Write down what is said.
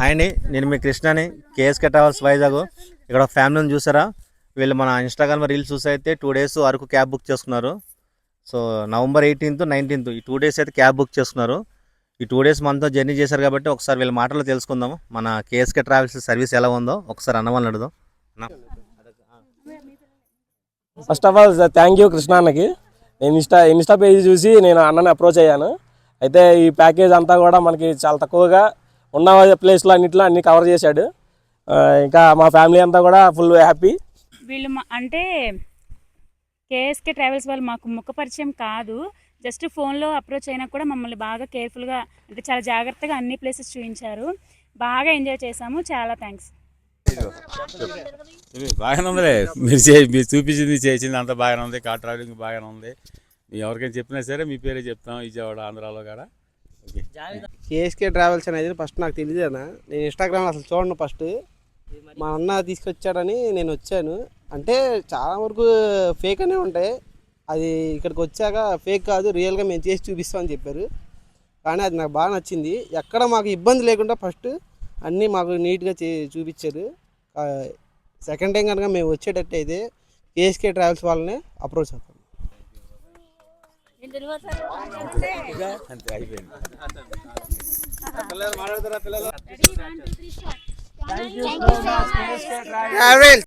Hi అండి, నేను మీ కృష్ణని, KSK travels Vizag. ఇక్కడ ఫ్యామిలీని చూసారా? వీళ్ళు మన ఇన్స్టాగ్రామ్ రీల్స్ చూసి అయితే 2 days అరకు క్యాబ్ బుక్ చేసుకున్నారు. సో November 18th, 19th ఈ 2 days అయితే క్యాబ్ బుక్ చేసుకున్నారు. ఈ 2 days మనతో జర్నీ చేశారు కాబట్టి ఒకసారి వీళ్ళ మాటలు తెలుసుకుందాము. మన కేఎస్కే ట్రావెల్స్ సర్వీస్ ఎలా ఉందో ఒకసారి అన్నవాళ్ళని అడుగుదాం. First of all thank you Krishna అన్నకి. నేను ఇన్స్టా పేజ్ చూసి నేను అన్నని అప్రోచ్ అయ్యాను. అయితే ఈ ప్యాకేజ్ అంతా కూడా మనకి చాలా తక్కువగా ఉన్న ప్లేస్లో అన్నింటిలో అన్ని కవర్ చేశాడు. ఇంకా మా ఫ్యామిలీ అంతా కూడా ఫుల్ హ్యాపీ. వీళ్ళు అంటే కేఎస్కే ట్రావెల్స్ వాళ్ళు మాకు ముఖ పరిచయం కాదు, జస్ట్ ఫోన్లో అప్రోచ్ అయినా కూడా మమ్మల్ని బాగా కేర్ఫుల్గా అంటే చాలా జాగ్రత్తగా అన్ని ప్లేసెస్ చూపించారు. బాగా ఎంజాయ్ చేసాము. చాలా థ్యాంక్స్. బాగానే ఉందిలే, మీరు చూపించింది చేసింది అంతా బాగానే ఉంది. కార్ ట్రావెలింగ్ బాగానే ఉంది. మీరు ఎవరికైనా చెప్పినా సరే మీ పేరే చెప్తాం. విజయవాడ ఆంధ్రాలో కూడా. ఓకే, కేఎస్కే ట్రావెల్స్ అనేది ఫస్ట్ నాకు తెలియదేనా, నేను ఇన్స్టాగ్రామ్ అసలు చూడను. ఫస్ట్ మా అన్న తీసుకొచ్చాడని నేను వచ్చాను. అంటే చాలా వరకు ఫేక్ అనే ఉంటాయి, అది ఇక్కడికి వచ్చాక ఫేక్ కాదు, రియల్గా మేము చేసి చూపిస్తామని చెప్పారు. కానీ అది నాకు బాగా నచ్చింది. ఎక్కడ మాకు ఇబ్బంది లేకుండా ఫస్ట్ అన్నీ మాకు నీట్గా చూపించారు. సెకండ్ టైం కనుక మేము వచ్చేటట్టు అయితే కేఎస్కే ట్రావెల్స్ వాళ్ళని అప్రోచ్ అవుతాం. అంతే, అయిపోయింది. ట్రావెల్స్